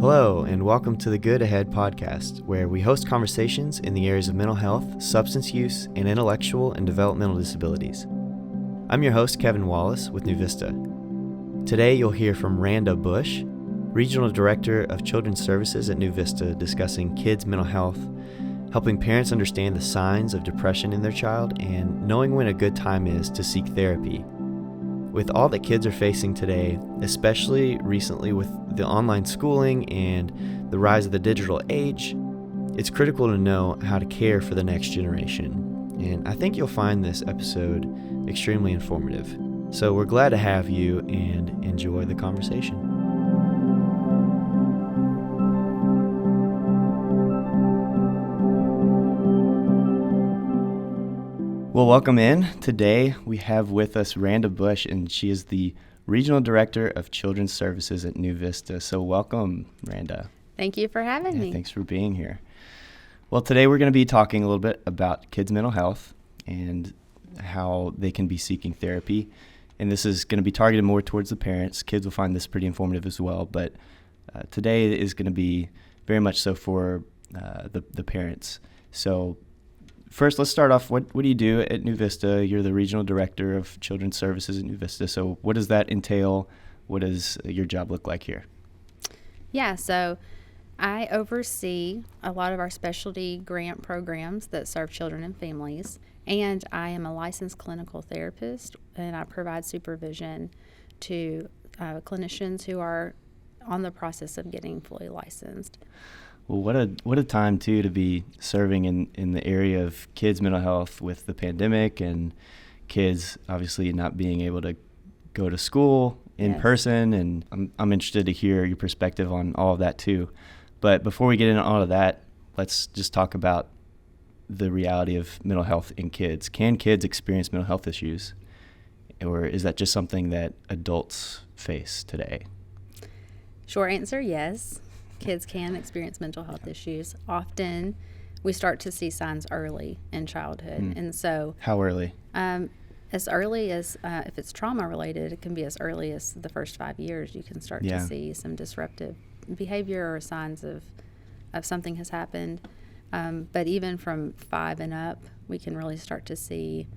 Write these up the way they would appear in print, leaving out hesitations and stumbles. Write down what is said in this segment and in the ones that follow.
Hello, and welcome to the Good Ahead podcast, where we host conversations in the areas of mental health, substance use, and intellectual and developmental disabilities. I'm your host, Kevin Wallace with New Vista. Today, you'll hear from Randa Bush, Regional Director of Children's Services at New Vista, discussing kids' mental health, helping parents understand the signs of depression in their child, and knowing when a good time is to seek therapy. With all that kids are facing today, especially recently with the online schooling and the rise of the digital age, it's critical to know how to care for the next generation. And I think you'll find this episode extremely informative. So we're glad to have you and enjoy the conversation. Well, welcome in. Today we have with us Randa Bush, and she is the Regional Director of Children's Services at New Vista. So welcome, Randa. Thank you for having me. Thanks for being here. Well, today we're going to be talking a little bit about kids' mental health and how they can be seeking therapy. And this is going to be targeted more towards the parents. Kids will find this pretty informative as well, but today is going to be very much so for the parents. So first, let's start off. What do you do at New Vista? You're the Regional Director of Children's Services at New Vista. So what does that entail? What does your job look like here? Yeah, so I oversee a lot of our specialty grant programs that serve children and families, and I am a licensed clinical therapist, and I provide supervision to clinicians who are on the process of getting fully licensed. Well, what a time, too, to be serving in the area of kids' mental health with the pandemic and kids obviously not being able to go to school in person. And I'm interested to hear your perspective on all of that, too. But before we get into all of that, let's just talk about the reality of mental health in kids. Can kids experience mental health issues, or is that just something that adults face today? Short answer, yes. Kids can experience mental health issues. Often we start to see signs early in childhood. And so how early? As early as, if it's trauma related, it can be as early as the first 5 years. You can start to see some disruptive behavior or signs of something has happened. But even from 5 and up, we can really start to see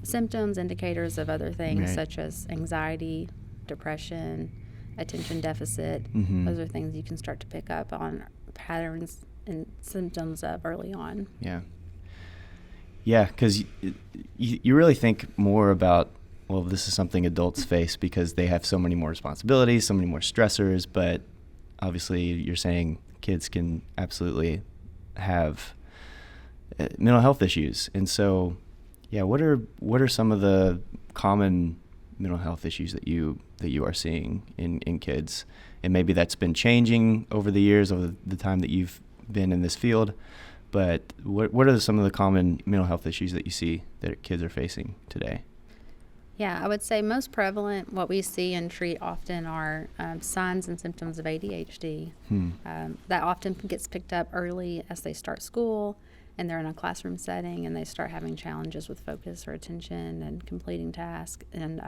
symptoms, indicators of other things such as anxiety, depression, attention deficit. Those are things you can start to pick up on patterns and symptoms of early on. Yeah, because you really think more about, well, this is something adults face because they have so many more responsibilities, so many more stressors, but obviously you're saying kids can absolutely have mental health issues. And so, what are some of the common mental health issues that you are seeing in kids? And maybe that's been changing over the years, over the time that you've been in this field, but what are some of the common mental health issues that you see that kids are facing today? Yeah, I would say most prevalent, what we see and treat often are signs and symptoms of ADHD. That often gets picked up early as they start school and they're in a classroom setting and they start having challenges with focus or attention and completing tasks. And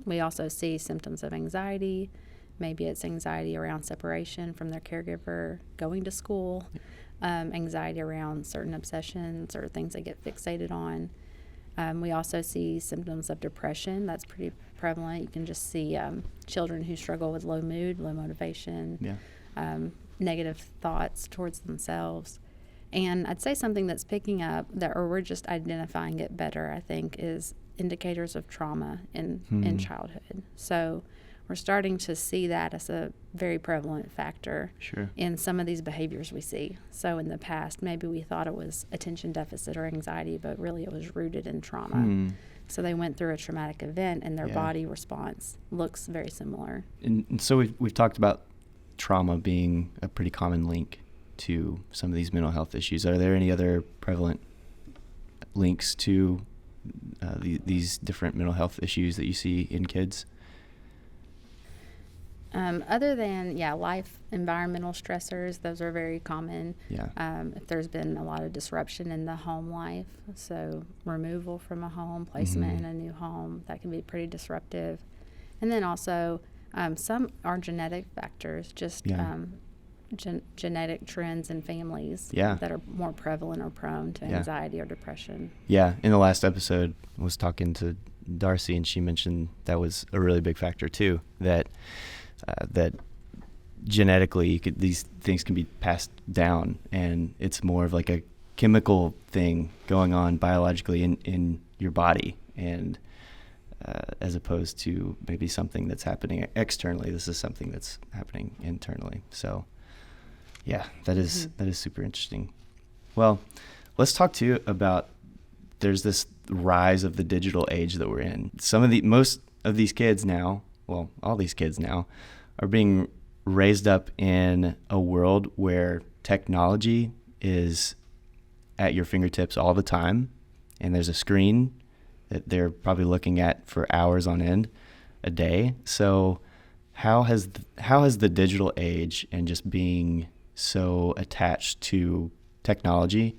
we also see symptoms of anxiety. Maybe it's anxiety around separation from their caregiver, going to school, anxiety around certain obsessions or things they get fixated on. We also see symptoms of depression. That's pretty prevalent. You can just see children who struggle with low mood, low motivation, negative thoughts towards themselves. And I'd say something that's picking up, or we're just identifying it better, I think, is indicators of trauma in childhood. So we're starting to see that as a very prevalent factor in some of these behaviors we see. So in the past, maybe we thought it was attention deficit or anxiety, but really it was rooted in trauma. So they went through a traumatic event and their body response looks very similar. And so we've talked about trauma being a pretty common link to some of these mental health issues. Are there any other prevalent links to these different mental health issues that you see in kids? Other than, life, environmental stressors, those are very common. If there's been a lot of disruption in the home life, so removal from a home, placement in a new home, that can be pretty disruptive. And then also Some are genetic factors, just genetic trends in families that are more prevalent or prone to anxiety or depression. Yeah. In the last episode, I was talking to Darcy, and she mentioned that was a really big factor too, that genetically these things can be passed down, and it's more of like a chemical thing going on biologically in your body, and as opposed to maybe something that's happening externally. This is something that's happening internally. So yeah, that is super interesting. Well, let's talk to you about, there's this rise of the digital age that we're in. Most of these kids now, well, all these kids now, are being raised up in a world where technology is at your fingertips all the time, and there's a screen that they're probably looking at for hours on end a day. So how has the digital age and just being so attached to technology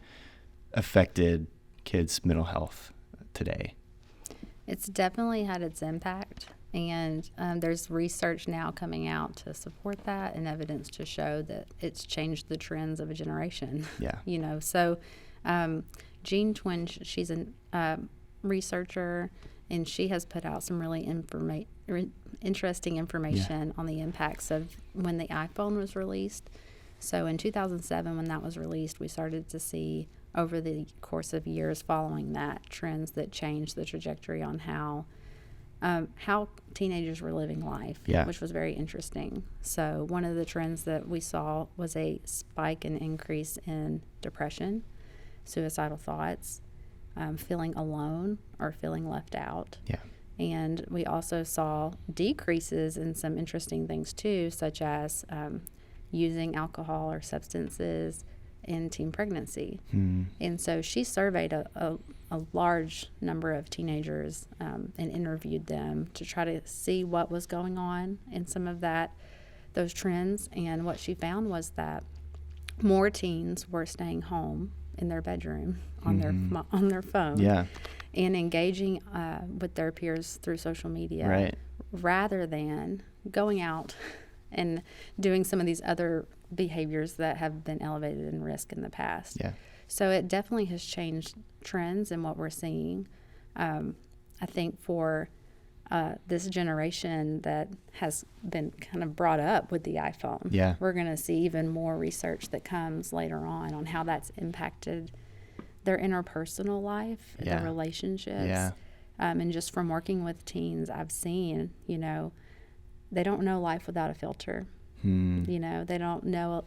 affected kids' mental health today? It's definitely had its impact, and there's research now coming out to support that, and evidence to show that it's changed the trends of a generation. Yeah. So Jean Twenge, she's a researcher, and she has put out some really interesting information on the impacts of when the iPhone was released. So in 2007, when that was released, we started to see over the course of years following that trends that changed the trajectory on how teenagers were living life, which was very interesting. So one of the trends that we saw was a spike and increase in depression, suicidal thoughts, feeling alone or feeling left out. Yeah. And we also saw decreases in some interesting things too, such as using alcohol or substances in teen pregnancy. And so she surveyed a large number of teenagers and interviewed them to try to see what was going on in some of those trends. And what she found was that more teens were staying home in their bedroom on their phone and engaging with their peers through social media rather than going out and doing some of these other behaviors that have been elevated in risk in the past. Yeah. So it definitely has changed trends in what we're seeing. I think for this generation that has been kind of brought up with the iPhone, we're going to see even more research that comes later on how that's impacted their interpersonal life, their relationships. And just from working with teens, I've seen, they don't know life without a filter. They don't know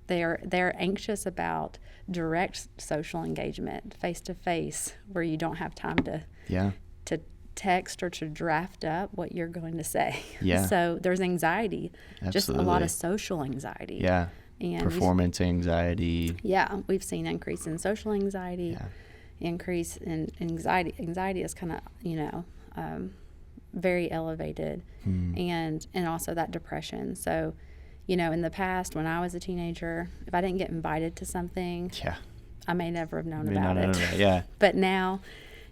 they're anxious about direct social engagement, face to face, where you don't have time to text or to draft up what you're going to say. So there's anxiety, just a lot of social anxiety. And performance anxiety. We've seen increase in social anxiety, increase in anxiety. Anxiety is kind of, very elevated, and also that depression. So, in the past when I was a teenager, if I didn't get invited to something, I may never have known about it. But now,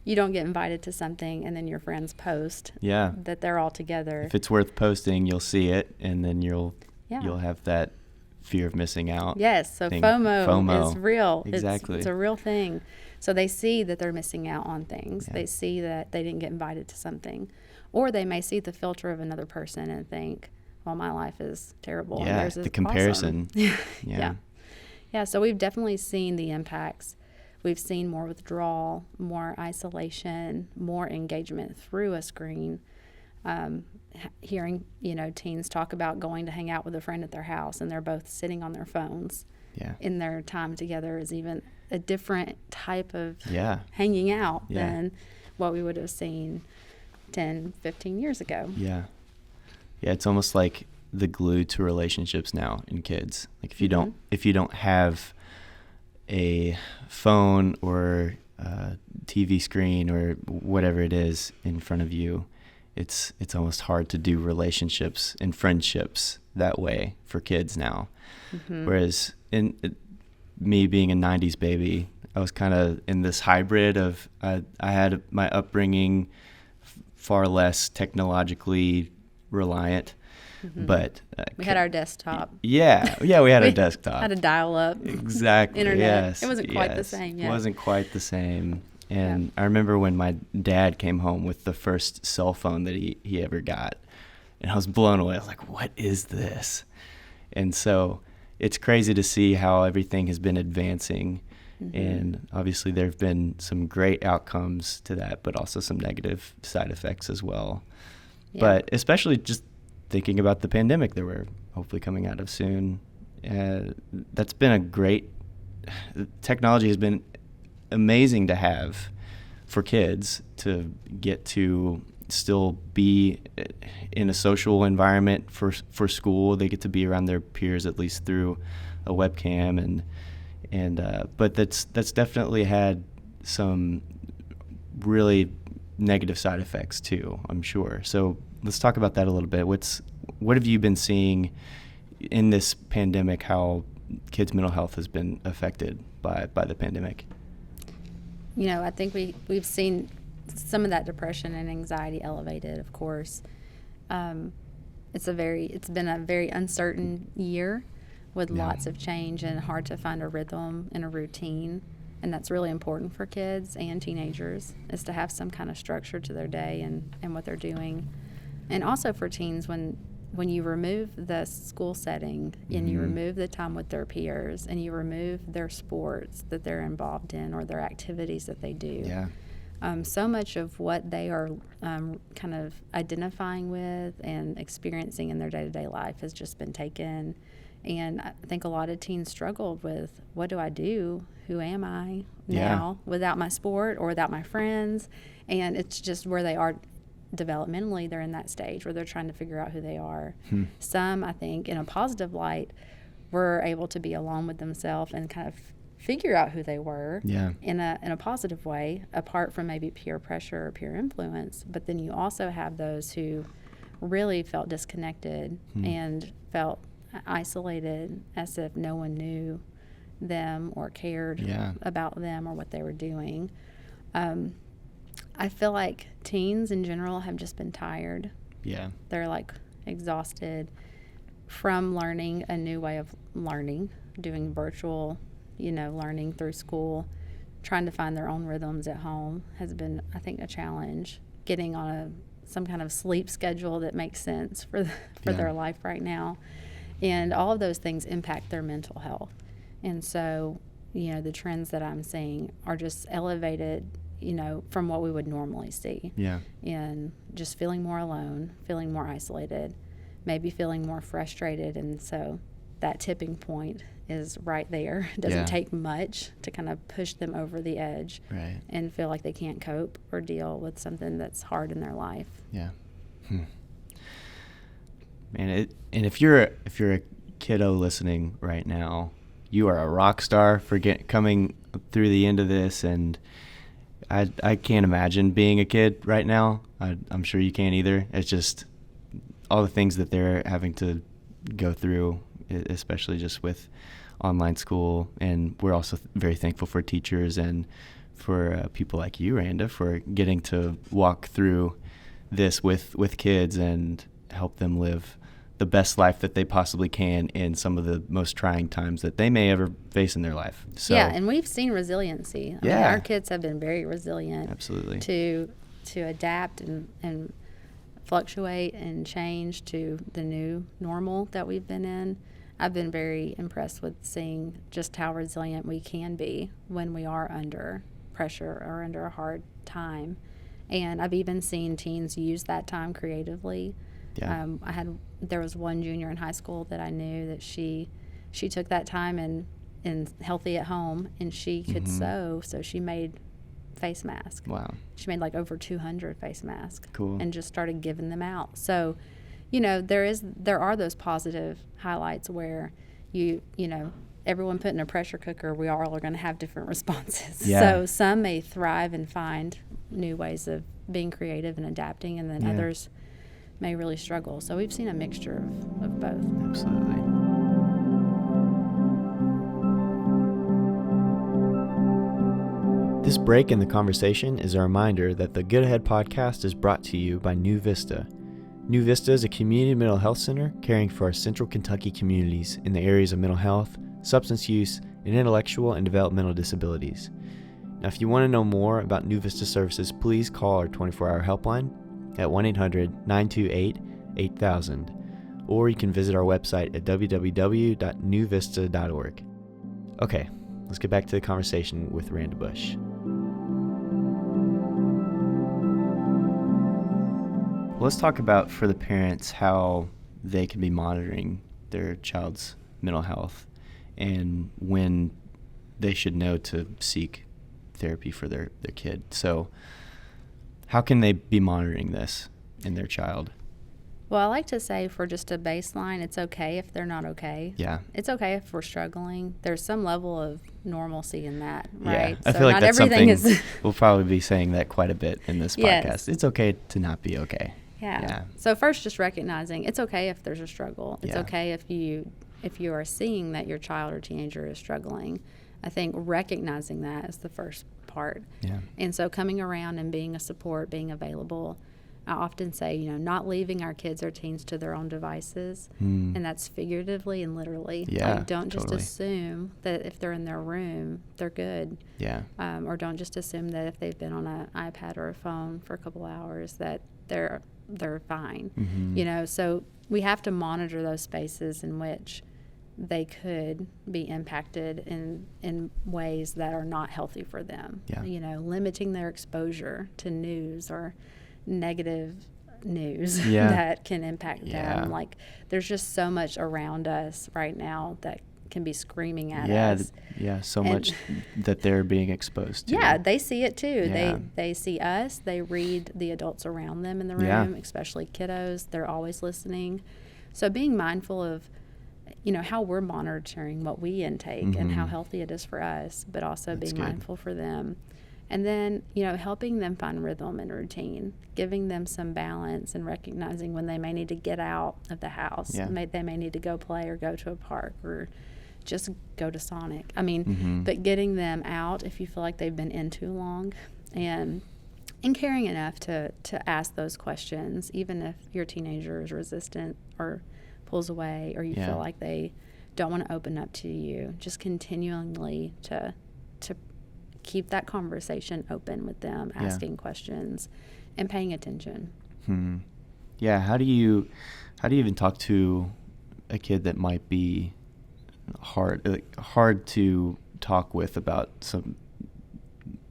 you don't get invited to something, and then your friends post that they're all together. If it's worth posting, you'll see it, and then you'll have that fear of missing out. Yes, so FOMO is real. Exactly. It's a real thing. So they see that they're missing out on things. They see that they didn't get invited to something. Or they may see the filter of another person and think, well, my life is terrible. And theirs is the comparison. Awesome. So we've definitely seen the impacts. We've seen more withdrawal, more isolation, more engagement through a screen. Hearing, teens talk about going to hang out with a friend at their house, and they're both sitting on their phones. In their time together is even a different type of hanging out than what we would have seen 10, 15 years ago. It's almost like the glue to relationships now in kids. Like if you don't have a phone or a TV screen or whatever it is in front of you, it's almost hard to do relationships and friendships that way for kids now. Whereas me being a 90s baby, I was kind of in this hybrid of I had my upbringing far less technologically reliant. But we had our desktop. Yeah, we had a desktop. Had a dial-up. Exactly. Internet. Yes. It wasn't quite the same. Yeah. It wasn't quite the same. And I remember when my dad came home with the first cell phone that he ever got, and I was blown away. I was like, "What is this?" And so it's crazy to see how everything has been advancing. And obviously there have been some great outcomes to that, but also some negative side effects as well. Yeah. But especially just thinking about the pandemic that we're hopefully coming out of soon, that's been a great, technology has been amazing to have for kids to get to still be in a social environment for school. They get to be around their peers, at least through a webcam, but that's definitely had some really negative side effects too, I'm sure. So let's talk about that a little bit. What have you been seeing in this pandemic, how kids' mental health has been affected by the pandemic? I think we've seen some of that depression and anxiety elevated, of course. It's been a very uncertain year with lots of change and hard to find a rhythm and a routine. And that's really important for kids and teenagers, is to have some kind of structure to their day and what they're doing. And also for teens, when you remove the school setting and you remove the time with their peers and you remove their sports that they're involved in or their activities that they do, so much of what they are kind of identifying with and experiencing in their day-to-day life has just been taken. And I think a lot of teens struggled with, what do I do? Who am I now without my sport or without my friends? And it's just where they are developmentally. They're in that stage where they're trying to figure out who they are. Some, I think, in a positive light, were able to be alone with themselves and kind of figure out who they were in a positive way, apart from maybe peer pressure or peer influence. But then you also have those who really felt disconnected and felt isolated, as if no one knew them or cared about them or what they were doing. I feel like teens in general have just been tired. Yeah. They're like exhausted from learning a new way of learning, doing virtual, learning through school. Trying to find their own rhythms at home has been, I think, a challenge. Getting on some kind of sleep schedule that makes sense for their life right now. And all of those things impact their mental health. And so, the trends that I'm seeing are just elevated, from what we would normally see. Yeah. And just feeling more alone, feeling more isolated, maybe feeling more frustrated. And so that tipping point is right there. It doesn't take much to kind of push them over the edge and feel like they can't cope or deal with something that's hard in their life. Yeah. And if you're a kiddo listening right now, you are a rock star for coming through the end of this. And I can't imagine being a kid right now. I'm sure you can't either. It's just all the things that they're having to go through, especially just with online school. And we're also very thankful for teachers and for people like you, Randa, for getting to walk through this with kids and help them live the best life that they possibly can in some of the most trying times that they may ever face in their life. So, and we've seen resiliency. I mean, our kids have been very resilient. Absolutely. To adapt and fluctuate and change to the new normal that we've been in. I've been very impressed with seeing just how resilient we can be when we are under pressure or under a hard time. And I've even seen teens use that time creatively. Yeah. There was one junior in high school that I knew that she took that time and healthy at home, and she could sew, so she made face masks. Wow. She made like over 200 face masks. Cool. And just started giving them out. So, there are those positive highlights where everyone put in a pressure cooker, we all are going to have different responses. Yeah. So some may thrive and find new ways of being creative and adapting, and then others may really struggle. So we've seen a mixture of both. Absolutely. This break in the conversation is a reminder that the Good Ahead podcast is brought to you by New Vista. New Vista is a community mental health center caring for our central Kentucky communities in the areas of mental health, substance use, and intellectual and developmental disabilities. Now, if you want to know more about New Vista services, please call our 24-hour helpline at 1-800-928-8000, or you can visit our website at www.newvista.org. Okay, let's get back to the conversation with Randa Bush. Let's talk about, for the parents, how they can be monitoring their child's mental health and when they should know to seek therapy for their kid. So how can they be monitoring this in their child? Well, I like to say, for just a baseline, it's okay if they're not okay. Yeah. It's okay if we're struggling. There's some level of normalcy in that, right? Yeah. I feel like that's something we'll probably be saying that quite a bit in this podcast. Yes. It's okay to not be okay. Yeah. So first, just recognizing it's okay if there's a struggle. It's okay if you are seeing that your child or teenager is struggling. I think recognizing that is the first part. Yeah. And so coming around and being a support, being available. I often say, not leaving our kids or teens to their own devices, and that's figuratively and literally. Yeah, like, don't just totally. Assume that if they're in their room, they're good. Yeah. Or don't just assume that if they've been on an iPad or a phone for a couple hours that they're fine. Mm-hmm. So we have to monitor those spaces in which they could be impacted in ways that are not healthy for them. Yeah. Limiting their exposure to news or negative news Yeah. that can impact Yeah. them. Like, there's just so much around us right now that can be screaming at us. So much that they're being exposed to. Yeah, they see it too. Yeah. They see us. They read the adults around them in the room, especially kiddos. They're always listening. So being mindful of, how we're monitoring what we intake and how healthy it is for us, but also being mindful for them. And then, helping them find rhythm and routine, giving them some balance and recognizing when they may need to get out of the house. Yeah. They may need to go play or go to a park or just go to Sonic. But getting them out if you feel like they've been in too long, and caring enough to ask those questions, even if your teenager is resistant or pulls away, or you feel like they don't want to open up to you. Just continually to keep that conversation open with them, asking questions and paying attention. Yeah. How do you even talk to a kid that might be hard to talk with about some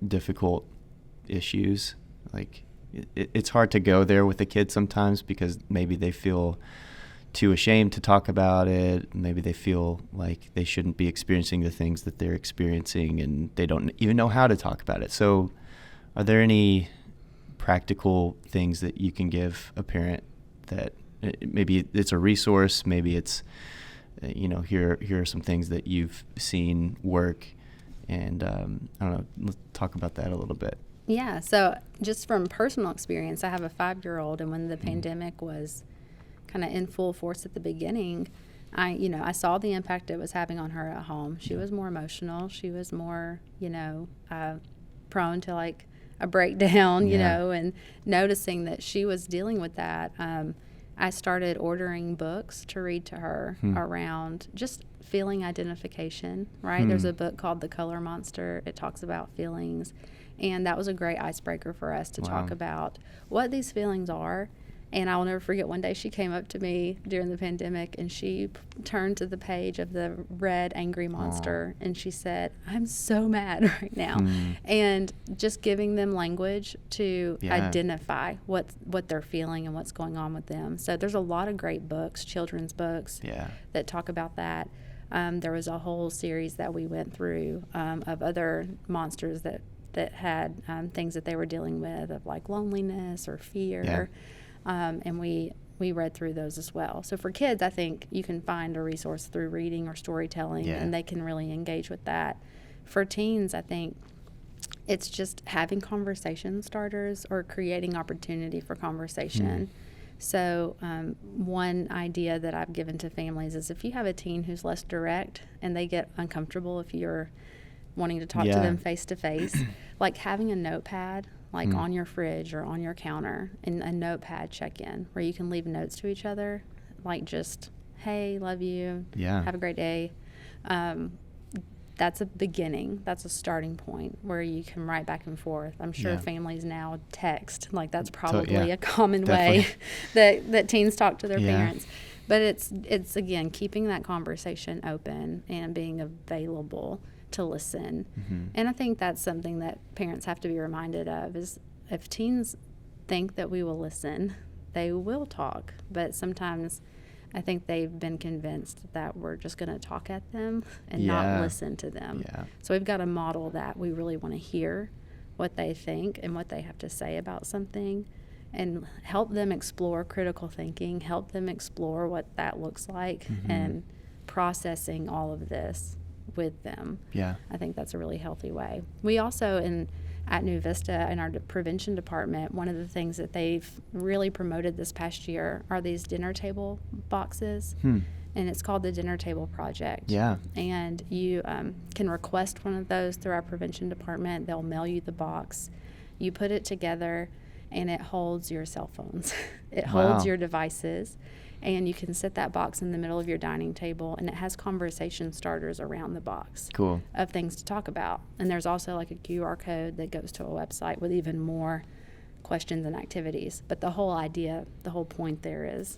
difficult issues? Like, it's hard to go there with a kid sometimes because maybe they feel too ashamed to talk about it. Maybe they feel like they shouldn't be experiencing the things that they're experiencing, and they don't even know how to talk about it. So are there any practical things that you can give a parent that maybe it's a resource, maybe it's, here are some things that you've seen work, and I don't know, let's talk about that a little bit. Yeah, so just from personal experience, I have a 5-year-old, and when the pandemic was kind of in full force at the beginning, I saw the impact it was having on her at home. She was more emotional. She was more, prone to like a breakdown, and noticing that she was dealing with that. I started ordering books to read to her around just feeling identification, right? There's a book called The Color Monster. It talks about feelings, and that was a great icebreaker for us to talk about what these feelings are. And I will never forget, one day she came up to me during the pandemic, and she turned to the page of the red angry monster, and she said, "I'm so mad right now." And just giving them language to identify what they're feeling and what's going on with them. So there's a lot of great books, children's books, that talk about that. There was a whole series that we went through of other monsters that had things that they were dealing with, of like loneliness or fear. And we read through those as well. So for kids, I think you can find a resource through reading or storytelling, and they can really engage with that. For teens, I think it's just having conversation starters or creating opportunity for conversation. So one idea that I've given to families is, if you have a teen who's less direct and they get uncomfortable if you're wanting to talk to them face to face, like having a notepad, like on your fridge or on your counter, and a notepad check-in where you can leave notes to each other, like just, hey, love you, have a great day. That's a beginning. That's a starting point where you can write back and forth. I'm sure families now text. Like that's probably a common way that teens talk to their parents. But it's again, keeping that conversation open and being available to listen. And I think that's something that parents have to be reminded of is if teens think that we will listen, they will talk. But sometimes I think they've been convinced that we're just going to talk at them and not listen to them. So we've got to model that. We really want to hear what they think and what they have to say about something and help them explore critical thinking, help them explore what that looks like and processing all of this with them. I think that's a really healthy way. We also, at New Vista, in our prevention department, one of the things that they've really promoted this past year are these dinner table boxes. And it's called the Dinner Table Project. And you can request one of those through our prevention department. They'll mail you the box. You put it together, and it holds your cell phones. It holds your devices. And you can set that box in the middle of your dining table, and it has conversation starters around the box of things to talk about. And there's also like a QR code that goes to a website with even more questions and activities. But the whole idea, the whole point there is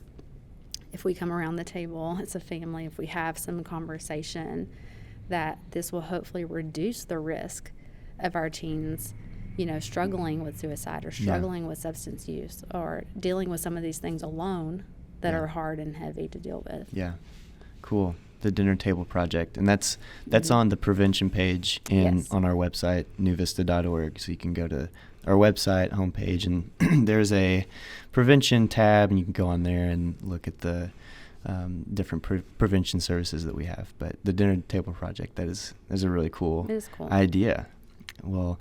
if we come around the table, it's a family, if we have some conversation, that this will hopefully reduce the risk of our teens struggling with suicide or struggling with substance use or dealing with some of these things alone that are hard and heavy to deal with. Cool. The Dinner Table Project. And that's on the prevention page on our website, newvista.org. So you can go to our website homepage, and there's a prevention tab, and you can go on there and look at the different prevention services that we have. But the Dinner Table Project, that is a really cool idea. Well,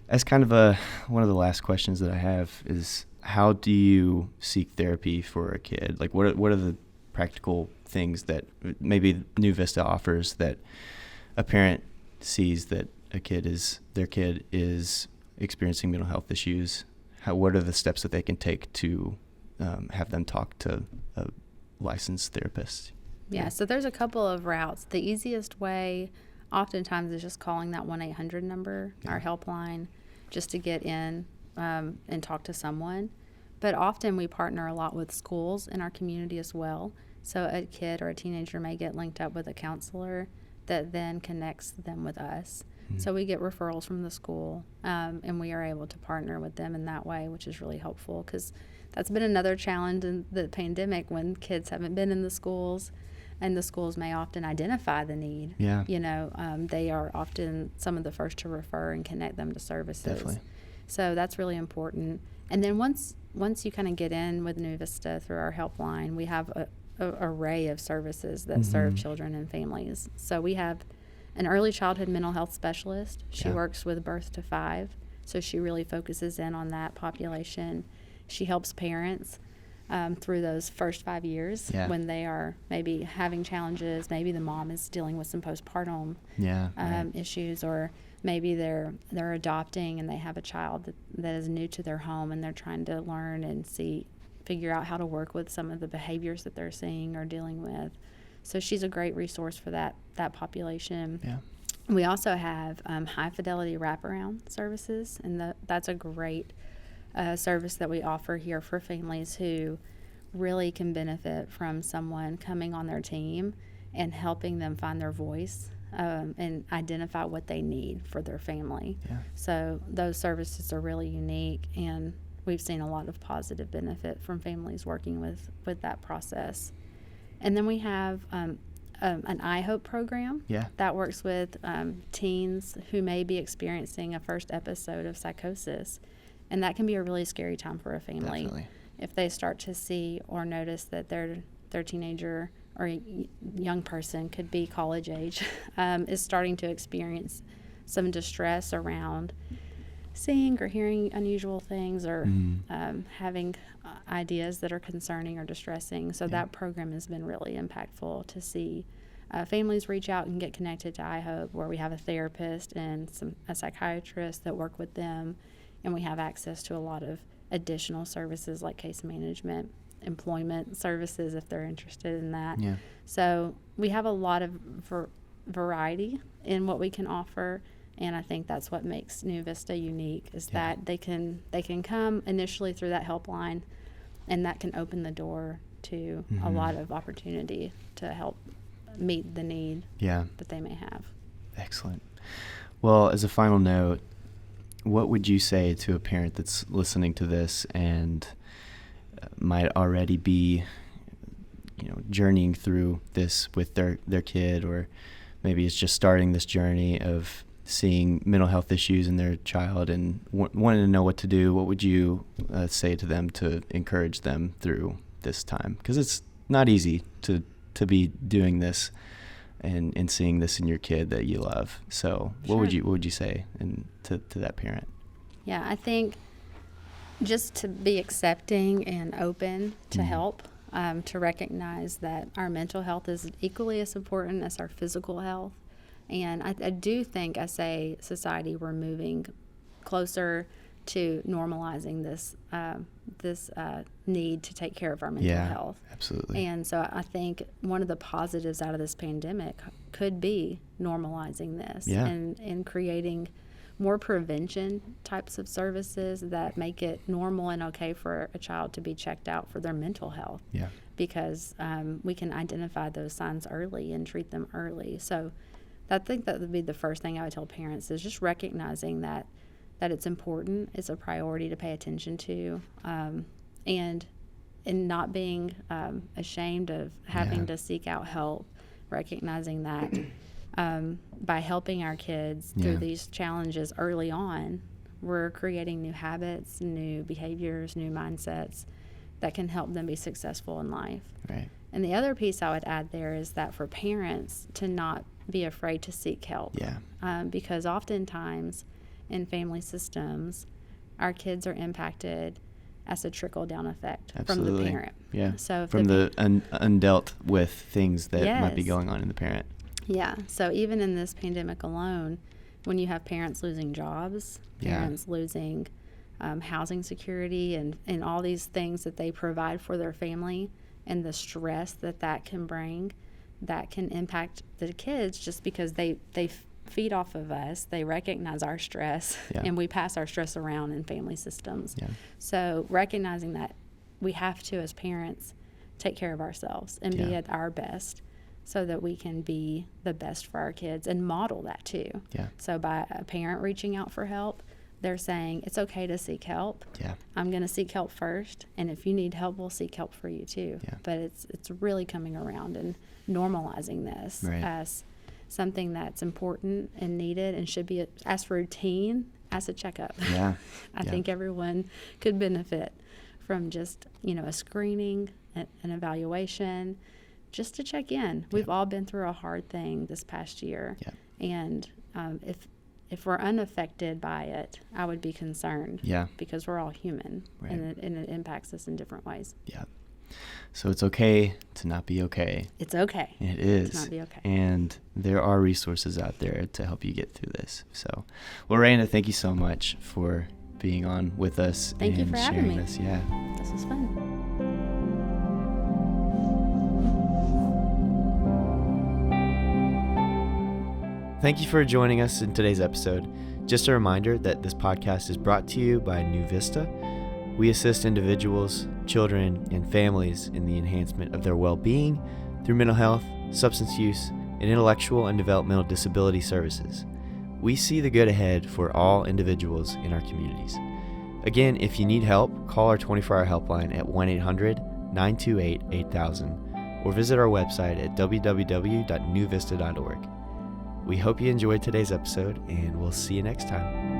as kind of one of the last questions that I have is, how do you seek therapy for a kid? Like, what are the practical things that maybe New Vista offers that a parent sees that their kid is experiencing mental health issues? What are the steps that they can take to have them talk to a licensed therapist? So there's a couple of routes. The easiest way oftentimes is just calling that 1-800 number, our helpline, just to get in and talk to someone. But often we partner a lot with schools in our community as well. So a kid or a teenager may get linked up with a counselor that then connects them with us. So we get referrals from the school, and we are able to partner with them in that way, which is really helpful because that's been another challenge in the pandemic when kids haven't been in the schools, and the schools may often identify the need. They are often some of the first to refer and connect them to services. Definitely. So that's really important. And then once you kind of get in with New Vista through our helpline, we have a array of services that serve children and families. So we have an early childhood mental health specialist. She works with birth to 5, so she really focuses in on that population. She helps parents through those first 5 years when they are maybe having challenges. Maybe the mom is dealing with some postpartum issues, or maybe they're adopting and they have a child that is new to their home, and they're trying to learn and figure out how to work with some of the behaviors that they're seeing or dealing with. So she's a great resource for that population. We also have high fidelity wraparound services, and that's a great service that we offer here for families who really can benefit from someone coming on their team and helping them find their voice and identify what they need for their family. So those services are really unique, and we've seen a lot of positive benefit from families working with that process. And then we have an I-Hope program that works with teens who may be experiencing a first episode of psychosis. And that can be a really scary time for a family. Definitely. If they start to see or notice that their teenager or young person, could be college age, is starting to experience some distress around seeing or hearing unusual things, or having ideas that are concerning or distressing. So that program has been really impactful to see families reach out and get connected to I-Hope, where we have a therapist and a psychiatrist that work with them and we have access to a lot of additional services like case management, employment services if they're interested in that. Yeah. So we have a lot of variety in what we can offer, and I think that's what makes New Vista unique, is that they can come initially through that helpline, and that can open the door to a lot of opportunity to help meet the need that they may have. Excellent. Well, as a final note, what would you say to a parent that's listening to this and might already be, journeying through this with their kid, or maybe it's just starting this journey of seeing mental health issues in their child and wanting to know what to do? What would you say to them to encourage them through this time? Because it's not easy to be doing this and seeing this in your kid that you love. So what would you say to that parent? Yeah, I think just to be accepting and open to help, to recognize that our mental health is equally as important as our physical health. And I do think, as a society, we're moving closer to normalizing this need to take care of our mental health. Absolutely. And so I think one of the positives out of this pandemic could be normalizing this and creating more prevention types of services that make it normal and okay for a child to be checked out for their mental health. Yeah. Because we can identify those signs early and treat them early. So I think that would be the first thing I would tell parents, is just recognizing that it's important, it's a priority to pay attention to, and not being ashamed of having to seek out help, recognizing that by helping our kids through these challenges early on, we're creating new habits, new behaviors, new mindsets that can help them be successful in life. Right. And the other piece I would add there is that for parents to not be afraid to seek help. Because oftentimes in family systems, our kids are impacted as a trickle-down effect from the parent. Yeah. So if from the undealt with things that might be going on in the parent. Yeah. So even in this pandemic alone, when you have parents losing jobs, parents losing housing security and all these things that they provide for their family, and the stress that can bring, that can impact the kids just because they feed off of us. They recognize our stress, and we pass our stress around in family systems. So recognizing that we have to, as parents, take care of ourselves and be at our best so that we can be the best for our kids and model that too. So by a parent reaching out for help, they're saying it's okay to seek help. I'm going to seek help first, and if you need help, we'll seek help for you too. But it's really coming around and normalizing this as something that's important and needed and should be as routine as a checkup. I think everyone could benefit from just, a screening, an evaluation, just to check in. We've all been through a hard thing this past year. And if we're unaffected by it, I would be concerned. Because we're all human, and it impacts us in different ways. So it's okay to not be okay. It's okay. It is. To not be okay. And there are resources out there to help you get through this. So, well, Randa, thank you so much for being on with us. Thank you for having me. This. This was fun. Thank you for joining us in today's episode. Just a reminder that this podcast is brought to you by New Vista. We assist individuals, children, and families in the enhancement of their well-being through mental health, substance use, and intellectual and developmental disability services. We see the good ahead for all individuals in our communities. Again, if you need help, call our 24-hour helpline at 1-800-928-8000 or visit our website at www.newvista.org. We hope you enjoyed today's episode, and we'll see you next time.